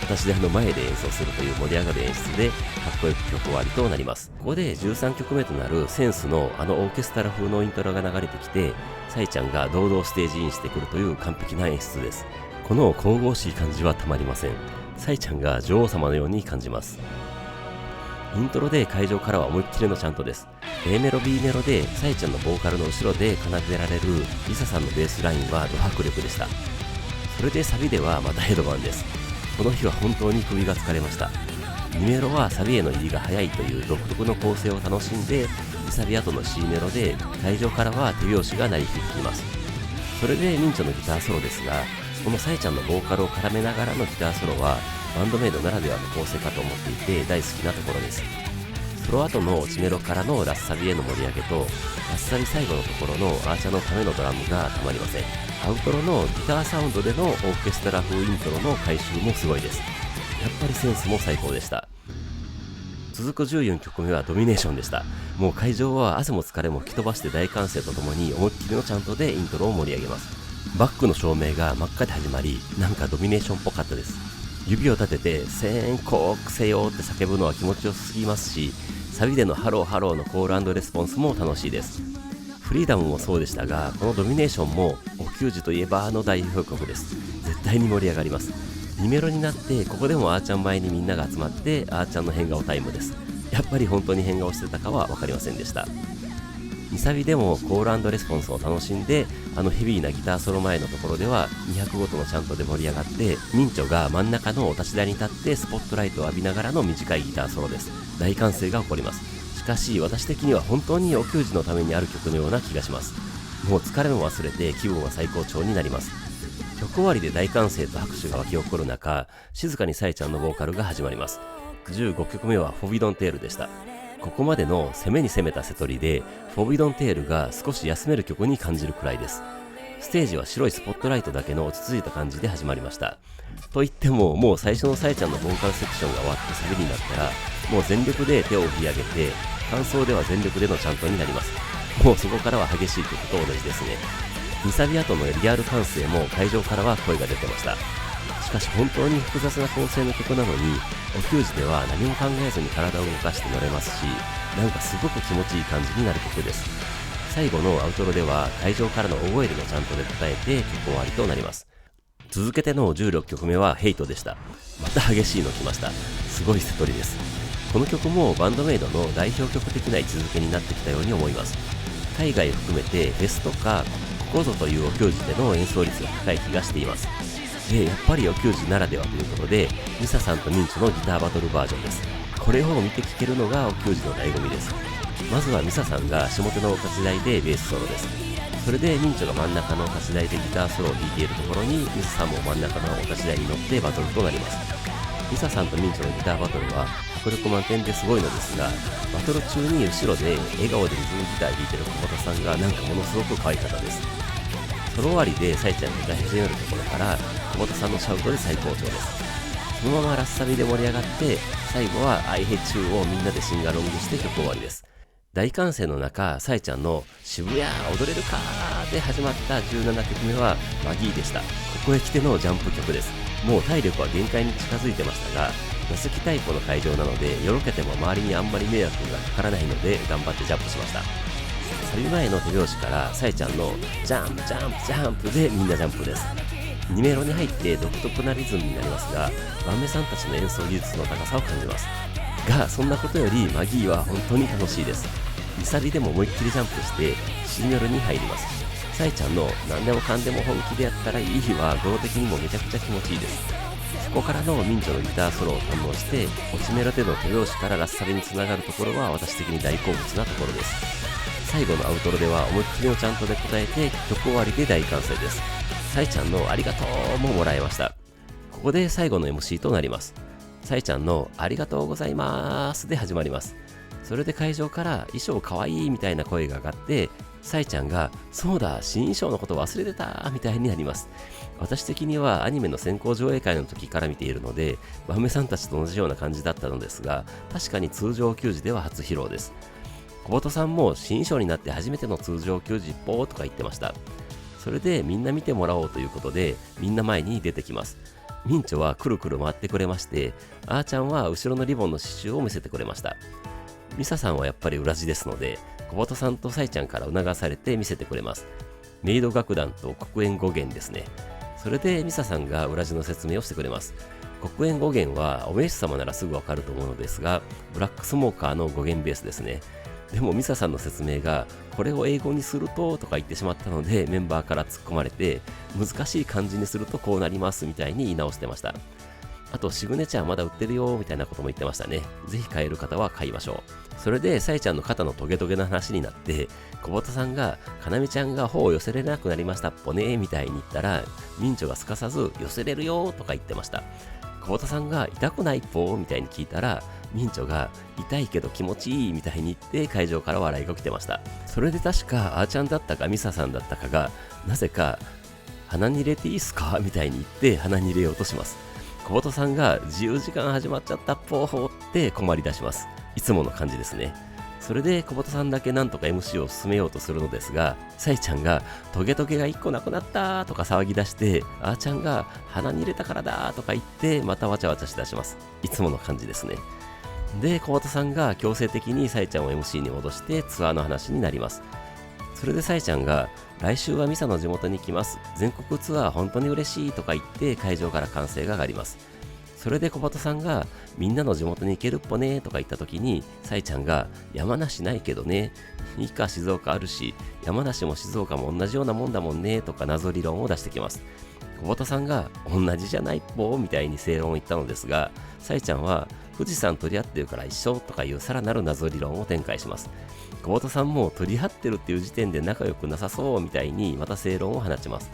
お立ち台の前で演奏するという盛り上がる演出でかっこよく曲終わりとなります。ここで13曲目となるセンスのオーケストラ風のイントロが流れてきて、サイちゃんが堂々ステージインしてくるという完璧な演出です。この神々しい感じはたまりません。サイちゃんが女王様のように感じます。イントロで会場からは思いっきりのチャントです。A メロ B メロでサイちゃんのボーカルの後ろで奏でられるリサさんのベースラインはド迫力でした。それでサビではまたヘドバンです。この日は本当に首が疲れました。2メロはサビへの入りが早いという独特の構成を楽しんで、リサビ後の C メロで会場からは手拍子が鳴り響きます。それでミンチョのギターソロですが、このサイちゃんのボーカルを絡めながらのギターソロはバンドメイドならではの構成かと思っていて大好きなところです。ソロ後の落ちメロからのラッサビへの盛り上げと、ラッサビ最後のところのアーチャのためのドラムがたまりません。アウトロのギターサウンドでのオーケストラ風イントロの回収もすごいです。やっぱりセンスも最高でした。続く14曲目はドミネーションでした。もう会場は汗も疲れも吹き飛ばして大歓声とともに思いっきりのチャントでイントロを盛り上げます。バックの照明が真っ赤で始まり、なんかドミネーションっぽかったです。指を立てて宣告せよって叫ぶのは気持ちよすぎますし、サビでのハローハローのコール&レスポンスも楽しいです。フリーダムもそうでしたが、このドミネーションもお給仕といえばの代表曲です。絶対に盛り上がります。2メロになって、ここでもあーちゃん前にみんなが集まってあーちゃんの変顔タイムです。やっぱり本当に変顔してたかは分かりませんでした。2サビでもコール&レスポンスを楽しんで、あのヘビーなギターソロ前のところでは200ごとのチャントで盛り上がって、ミンチョが真ん中のお立ち台に立ってスポットライトを浴びながらの短いギターソロです。大歓声が起こります。しかし私的には本当にお給仕のためにある曲のような気がします。もう疲れも忘れて気分は最高潮になります。曲終わりで大歓声と拍手が沸き起こる中、静かにサイちゃんのボーカルが始まります。15曲目はフォビドンテールでした。ここまでの攻めに攻めたセトリで、フォビドンテールが少し休める曲に感じるくらいです。ステージは白いスポットライトだけの落ち着いた感じで始まりました。と言っても、もう最初のサイちゃんのボーカルセクションが終わってサビになったら、もう全力で手を振り上げて、間奏では全力でのチャントになります。もうそこからは激しい曲と同じですね。2サビ後のリアル歓声も会場からは声が出てました。しかし本当に複雑な構成の曲なのに、お給仕では何も考えずに体を動かして乗れますし、なんかすごく気持ちいい感じになる曲です。最後のアウトロでは会場からの大声でのチャントで答えて曲終わりとなります。続けての16曲目はヘイトでした。また激しいの来ました。すごいセトリです。この曲もバンドメイドの代表曲的な位置づけになってきたように思います。海外含めてフェスとかここぞというお給仕での演奏率が高い気がしています。で、やっぱりお給仕ならではということで、ミサさんとミンチョのギターバトルバージョンです。これを見て聴けるのがお給仕の醍醐味です。まずはミサさんが下手のお立ち台でベースソロです。それでミンチョが真ん中のお立ち台でギターソロを弾いているところに、ミサさんも真ん中のお立ち台に乗ってバトルとなります。ミサさんとミンチョのギターバトルは迫力満点ですごいのですが、バトル中に後ろで笑顔でリズムギター弾いてる小畑さんがなんかものすごく可愛かったです。ソロ終わりでサイちゃんが歌い始めるところから小畑さんのシャウトで最高潮です。そのままラッサビで盛り上がって、最後はI Hate Youをみんなでシンガロングして曲終わりです。大歓声の中、サイちゃんの渋谷踊れるかーで始まった17曲目はマギーでした。ここへ来てのジャンプ曲です。もう体力は限界に近づいてましたが、打席太鼓の会場なのでよろけても周りにあんまり迷惑がかからないので頑張ってジャンプしました。サビ前の手拍子からサイちゃんのジャンプジャンプジャンプでみんなジャンプです。2メロに入って独特なリズムになりますが、バンメさんたちの演奏技術の高さを感じますが、そんなことよりマギーは本当に楽しいです。2サビでも思いっきりジャンプして C メロに入ります。サイちゃんの何でもかんでも本気でやったらいい日は語呂的にもめちゃくちゃ気持ちいいです。そこからのミンチョのギターソロを堪能して、落ちメロでの手拍子からラッサビにつながるところは私的に大好物なところです。最後のアウトロでは思いっきりのちゃんとで答えて曲終わりで大歓声です。サイちゃんのありがとうももらえました。ここで最後の MC となります。サイちゃんのありがとうございますで始まります。それで会場から衣装かわいいみたいな声が上がって、サイちゃんがそうだ新衣装のこと忘れてたみたいになります。私的にはアニメの先行上映会の時から見ているので、バンメさんたちと同じような感じだったのですが、確かに通常給仕では初披露です。小畑さんも新衣装になって初めての通常給仕ぽーとか言ってました。それでみんな見てもらおうということで、みんな前に出てきます。ミンチョはくるくる回ってくれまして、あーちゃんは後ろのリボンの刺繍を見せてくれました。ミサさんはやっぱり裏地ですので、小畑さんとサイちゃんから促されて見せてくれます。メイド楽団と黒煙語源ですね。それでミサさんが裏地の説明をしてくれます。黒煙語源はお名手様ならすぐわかると思うのですが、ブラックスモーカーの語源ベースですね。でもミサさんの説明がこれを英語にするととか言ってしまったので、メンバーから突っ込まれて、難しい漢字にするとこうなりますみたいに言い直してました。あとシグネチャーまだ売ってるよみたいなことも言ってましたね。ぜひ買える方は買いましょう。それでサイちゃんの肩のトゲトゲな話になって、小畑さんがかなみちゃんが頬を寄せれなくなりましたっぽねみたいに言ったら、ミンチョがすかさず寄せれるよとか言ってました。小畑さんが痛くないっぽみたいに聞いたら、ミンチョが痛いけど気持ちいいみたいに言って会場から笑いが来てました。それで確かあーちゃんだったかミサさんだったかが、なぜか鼻に入れていいっすかみたいに言って鼻に入れようとします。小畑さんが自由時間始まっちゃったっぽーって困り出します。いつもの感じですね。それで久保田さんだけなんとか MC を進めようとするのですが、さいちゃんがトゲトゲが1個なくなったとか騒ぎ出して、あーちゃんが鼻に入れたからだとか言ってまたわちゃわちゃしだします。いつもの感じですね。で、久保田さんが強制的にさいちゃんを MC に戻してツアーの話になります。それでさいちゃんが来週はミサの地元に来ます、全国ツアー本当に嬉しいとか言って会場から歓声が上がります。それで小畑さんがみんなの地元に行けるっぽねとか言った時に、さいちゃんが山梨ないけどね、いいか静岡あるし、山梨も静岡も同じようなもんだもんねとか謎理論を出してきます。小畑さんが同じじゃないっぽみたいに正論を言ったのですが、さいちゃんは富士山取り合ってるから一緒とかいうさらなる謎理論を展開します。小畑さんも取り合ってるっていう時点で仲良くなさそうみたいにまた正論を放ちます。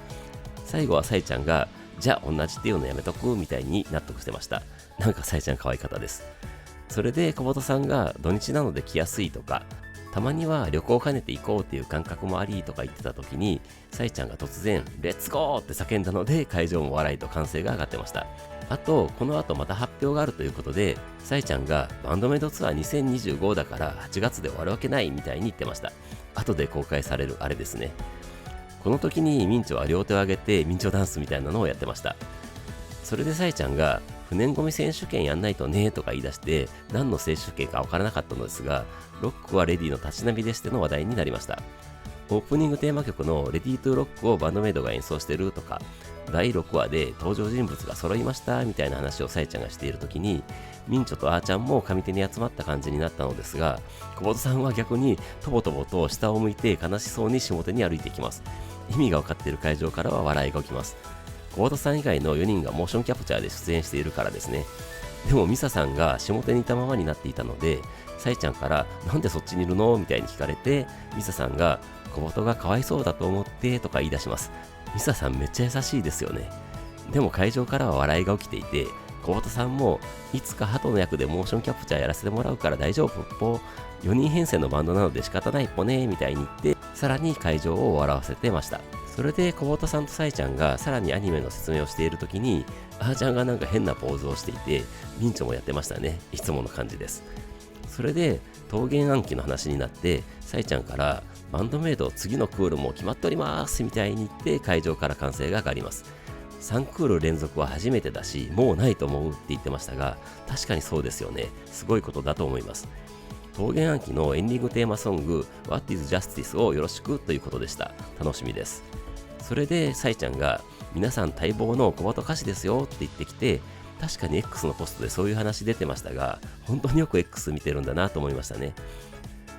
最後はさいちゃんがじゃあ同じっていうのやめとくみたいに納得してました。なんかさいちゃん可愛かったです。それで小畑さんが土日なので来やすいとか、たまには旅行を兼ねて行こうっていう感覚もありとか言ってた時に、さいちゃんが突然レッツゴーって叫んだので会場も笑いと歓声が上がってました。あとこの後また発表があるということで、さいちゃんがバンドメイドツアー2025だから8月で終わるわけないみたいに言ってました。後で公開されるあれですね。この時にミンチョは両手を上げてミンチョダンスみたいなのをやってました。それでさいちゃんが不燃ゴミ選手権やんないとねとか言い出して何の選手権か分からなかったのですが、ロックはレディの立ち並みでしての話題になりました。オープニングテーマ曲のレディトゥロックをバンドメイドが演奏してるとか、第6話で登場人物が揃いましたみたいな話をさいちゃんがしている時に、ミンチョとあーちゃんも上手に集まった感じになったのですが、久保田さんは逆にとぼとぼと下を向いて悲しそうに下手に歩いていきます。意味が分かっている会場からは笑いが起きます。久保田さん以外の4人がモーションキャプチャーで出演しているからですね。でもミサさんが下手にいたままになっていたので、さいちゃんからなんでそっちにいるのみたいに聞かれて、ミサさんが小鳩がかわいそうだと思ってとか言い出します。ミサさんめっちゃ優しいですよね。でも会場からは笑いが起きていて、小鳩さんもいつか鳩の役でモーションキャプチャーやらせてもらうから大丈夫っぽ、4人編成のバンドなので仕方ないっぽねみたいに言って、さらに会場を笑わせてました。それで小鳩さんとさいちゃんがさらにアニメの説明をしている時に、あーちゃんがなんか変なポーズをしていて、ミンチョもやってましたね。いつもの感じです。それで桃源暗記の話になって、さいちゃんからバンドメイド次のクールも決まっておりますみたいに言って会場から歓声が上がります。3クール連続は初めてだしもうないと思うって言ってましたが、確かにそうですよね。すごいことだと思います。桃源暗記のエンディングテーマソング What is Justice をよろしくということでした。楽しみです。それでさいちゃんが皆さん待望の小鳩歌詞ですよって言ってきて、確かに X のポストでそういう話出てましたが、本当によく X 見てるんだなと思いましたね。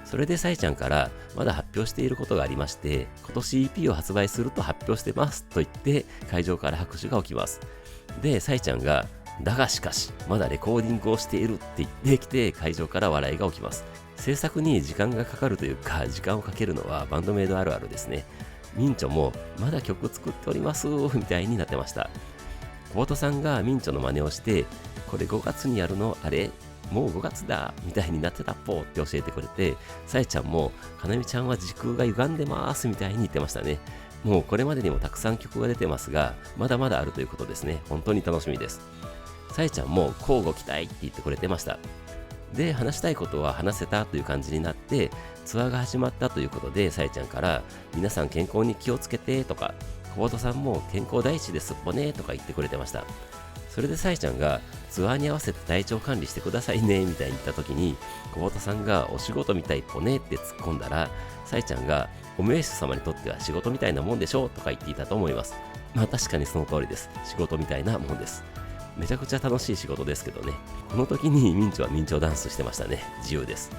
それでさいちゃんからまだ発表していることがありまして、今年 EP を発売すると発表してますと言って会場から拍手が起きます。でさいちゃんがだがしかしまだレコーディングをしているって言ってきて会場から笑いが起きます。制作に時間がかかるというか、時間をかけるのはバンドメイドあるあるですね。ミンチョもまだ曲作っておりますみたいになってました。小鳩さんがミンチョの真似をして、これ5月にやるのあれもう5月だみたいになってたっぽって教えてくれて、さえちゃんもかなみちゃんは時空が歪んでますみたいに言ってましたね。もうこれまでにもたくさん曲が出てますが、まだまだあるということですね。本当に楽しみです。さえちゃんも交互期待って言ってくれてました。で話したいことは話せたという感じになって、ツアーが始まったということでさえちゃんから皆さん健康に気をつけてとか、小鳩さんも健康第一ですっぽねとか言ってくれてました。それでさえちゃんがツアーに合わせて体調管理してくださいねみたいに言った時に、小鳩さんがお仕事みたいっぽねって突っ込んだら、さえちゃんがお名手様にとっては仕事みたいなもんでしょとか言っていたと思います。まあ確かにその通りです。仕事みたいなもんです。めちゃくちゃ楽しい仕事ですけどね。この時にミンチョはミンチョダンスしてましたね。自由です。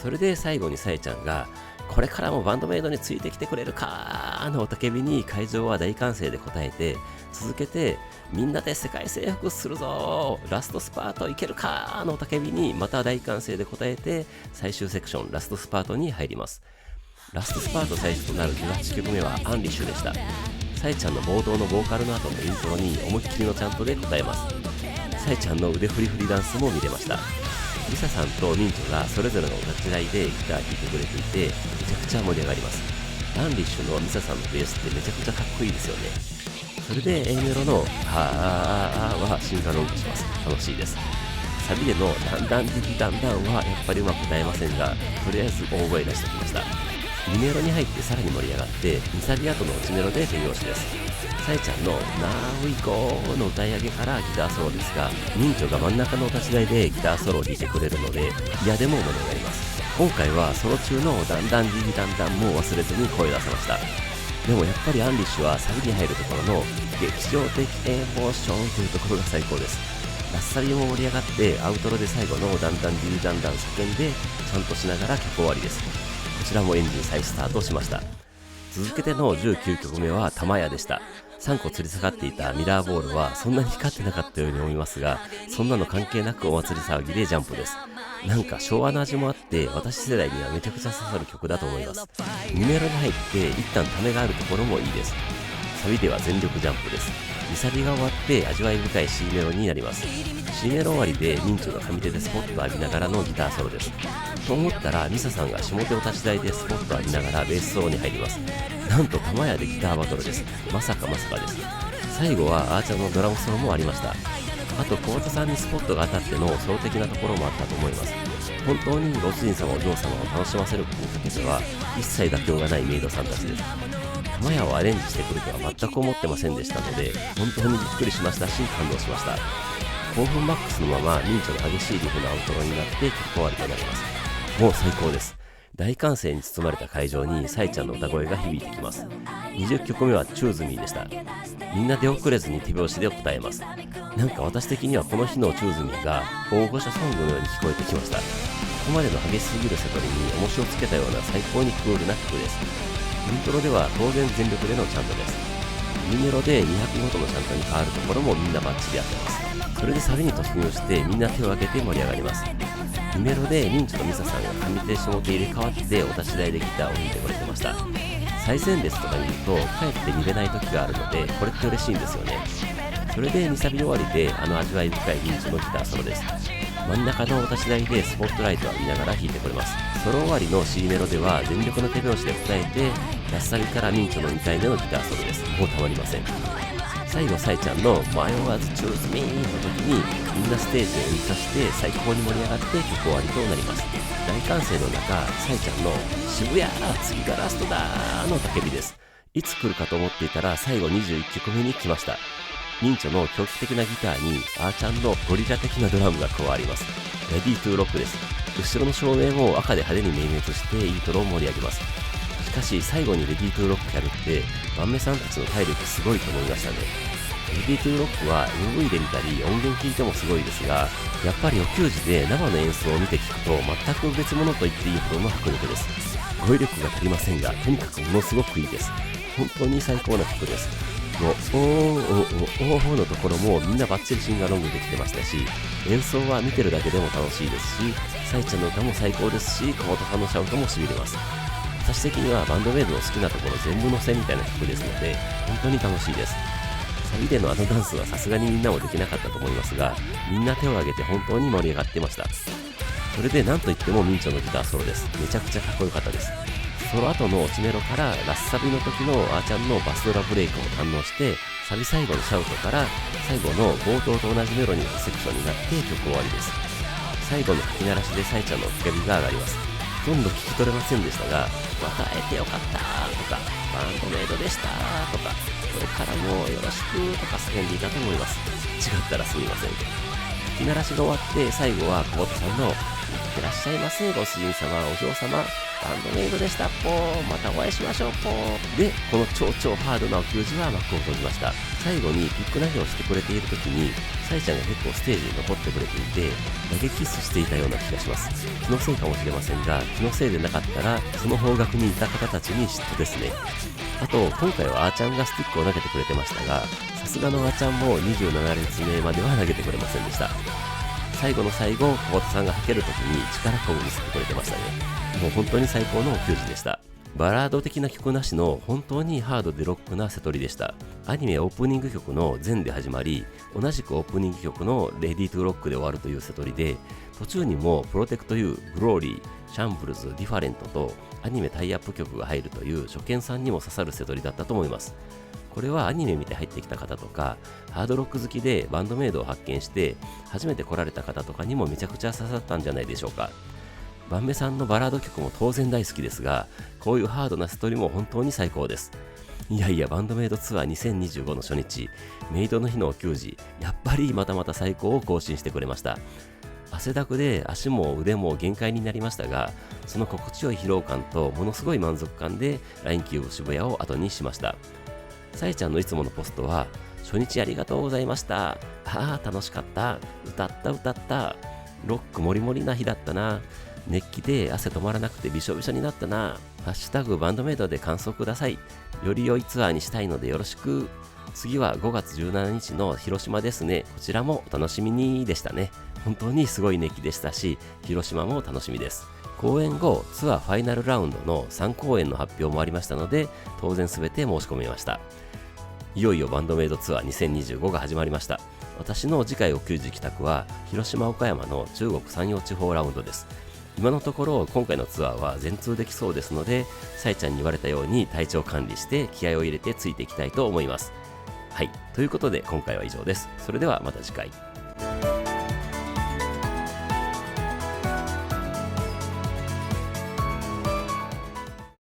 それで最後にさえちゃんがこれからもバンドメイドについてきてくれるかーの雄たけびに会場は大歓声で応えて、続けてみんなで世界征服するぞーラストスパートいけるかーの雄たけびにまた大歓声で応えて、最終セクションラストスパートに入ります。ラストスパート最初となる18曲目はアンリッシュでした。さえちゃんの冒頭のボーカルの後のイントロに思いっきりのチャントで答えます。さえちゃんの腕振り振りダンスも見れました。リサさんとミンチョがそれぞれの歌違いでギター弾いてくれていて、めちゃくちゃ盛り上がります。アンリッシュのミサさんのベースってめちゃくちゃかっこいいですよね。それで A メロのはーはシンカロンします。楽しいです。サビでのだんだんディディダンダンはやっぱりうまく歌えませんが、とりあえず大声出してきました。2メロに入ってさらに盛り上がって、2サビ後の内メロで手拍子です。さえちゃんの「Now We Go」の歌い上げからギターソロですが、人女が真ん中のお立ち台でギターソロを弾いてくれるので嫌でも盛り上がります。今回はソロ中のだんだんディディダンダンも忘れずに声出せました。でもやっぱりアンリッシュはサビに入るところの劇場的エモーションというところが最高です。ラッサビも盛り上がってアウトロで最後のだんだんディディダンダン叫んでちゃんとしながら曲終わりです。こちらもエンジン再スタートしました。続けての19曲目は玉屋でした。3個吊り下がっていたミラーボールはそんなに光ってなかったように思いますが、そんなの関係なくお祭り騒ぎでジャンプです。なんか昭和の味もあって私世代にはめちゃくちゃ刺さる曲だと思います。2メロに入って一旦ためがあるところもいいです。サビでは全力ジャンプです。2サビが終わって味わい深い C メロになります。C メロ終わりでミンチョが上手でスポット浴びながらのギターソロです。と思ったらミサさんが下手を立ち台でスポット浴びながらベースソロに入ります。なんと玉屋でギターバトルです。まさかです。最後はアーチャーのドラムソロもありました。あと小畑さんにスポットが当たってのソロ的なところもあったと思います。本当にご主人様お嬢様を楽しませることにかけては一切妥協がないメイドさんたちです。玉屋をアレンジしてくるとは全く思ってませんでしたので、本当にびっくりしましたし感動しました。興奮マックスのままミンチョの激しいリフのアウトロになって曲終わりとなります。もう最高です。大歓声に包まれた会場にサイちゃんの歌声が響いてきます。20曲目はチューズミーでした。みんな出遅れずに手拍子で答えます。なんか私的にはこの日のチューズミーが大御所ソングのように聞こえてきました。ここまでの激しすぎるセトリに重しをつけたような最高にクールな曲です。イントロでは当然全力でのチャントです。2メロで200ごとのチャントに変わるところもみんなバッチリ合ってます。それでサビに突入してみんな手を挙げて盛り上がります。2メロでミンチとミサさんが上手下手入れ替わってお立ち台でギターを弾いてくれてました。最前列とかにいるとかえって見れない時があるのでこれって嬉しいんですよね。それで2サビ終わりで味わい深いミンチのギターソロです。真ん中のお立ち台でスポットライトを浴びながら弾いてくれます。ソロ終わりの C メロでは全力の手拍子で答えてラッサビからミンチョの2回目のギターソロです。もうたまりません。最後サイちゃんの迷わずチューズミーの時にみんなステージを浮かして最高に盛り上がって曲終わりとなります。大歓声の中サイちゃんの渋谷次がラストだーの叫びです。いつ来るかと思っていたら最後21曲目に来ました。ミンチョの狂気的なギターにあーちゃんのゴリラ的なドラムが加わります。レディートゥーロックです。後ろの照明を赤で派手に明滅してイントロを盛り上げます。しかし最後にレディートゥーロックやるってバンメさんたちの体力すごいと思いましたね。レディートゥーロックは MV で見たり音源聞いてもすごいですが、やっぱりお給仕で生の演奏を見て聞くと全く別物と言っていいほどの迫力です。語彙力が足りませんがとにかくものすごくいいです。本当に最高な曲です。もうおーのところもみんなバッチリシンガロングできてましたし、演奏は見てるだけでも楽しいですし、サイちゃんの歌も最高ですし、川田さんのシャウトもしびれます。私的にはバンドメイドの好きなところ全部乗せみたいな曲ですので本当に楽しいです。サビでのダンスはさすがにみんなもできなかったと思いますが、みんな手を挙げて本当に盛り上がってました。それで何といってもミンチョのギターソロです。めちゃくちゃかっこよかったです。その後の落ちメロからラッサビの時のあーちゃんのバスドラブレイクを堪能して、サビ最後のシャウトから最後の冒頭と同じメロになるセクションになって曲終わりです。最後の吹き鳴らしでサイちゃんの叫びが上がります。ほとんど聞き取れませんでしたが、また会えてよかったとか、バンドメイドでしたとか、これからもよろしくとか叫んでいたと思います。違ったらすみません。吹き鳴らしが終わって最後は久保田さんのいってらっしゃいませご主人様お嬢様バンドメイドでしたぽーまたお会いしましょうぽーで、この超ハードなお給仕は幕を閉じました。最後にピック投げをしてくれている時にサイちゃんが結構ステージに残ってくれていて投げキスしていたような気がします。気のせいかもしれませんが、気のせいでなかったらその方角にいた方たちに嫉妬ですね。あと今回はあーちゃんがスティックを投げてくれてましたが、さすがのあーちゃんも27列目までは投げてくれませんでした。最後の最後、小畑さんがはけるときに力こぶ見せてくれてましたね。もう本当に最高のお給仕でした。バラード的な曲なしの本当にハードでロックなセトリでした。アニメオープニング曲のゼンで始まり、同じくオープニング曲のレディートゥーロックで終わるというセトリで、途中にもプロテクトユー、グローリー、シャンブルズ、ディファレントとアニメタイアップ曲が入るという初見さんにも刺さるセトリだったと思います。これはアニメ見て入ってきた方とか、ハードロック好きでバンドメイドを発見して初めて来られた方とかにもめちゃくちゃ刺さったんじゃないでしょうか。バンメさんのバラード曲も当然大好きですが、こういうハードなセトリも本当に最高です。いやいや、バンドメイドツアー2025の初日、メイドの日のお給仕、やっぱりまたまた最高を更新してくれました。汗だくで足も腕も限界になりましたが、その心地よい疲労感とものすごい満足感で LINE キューブ渋谷を後にしました。さえちゃんのいつものポストは、初日ありがとうございました。ああ、楽しかった。歌った。ロックもりもりな日だったな。熱気で汗止まらなくてびしょびしょになったな。ハッシュタグバンドメイドで感想ください。より良いツアーにしたいのでよろしく。次は5月17日の広島ですね。こちらもお楽しみにでしたね。本当にすごい熱気でしたし、広島も楽しみです。公演後、ツアーファイナルラウンドの3公演の発表もありましたので、当然すべて申し込みました。いよいよバンドメイドツアー2025が始まりました。私の次回お給仕帰宅は、広島岡山の中国山陽地方ラウンドです。今のところ今回のツアーは全通できそうですので、さえちゃんに言われたように体調管理して気合を入れてついていきたいと思います。はい、ということで今回は以上です。それではまた次回。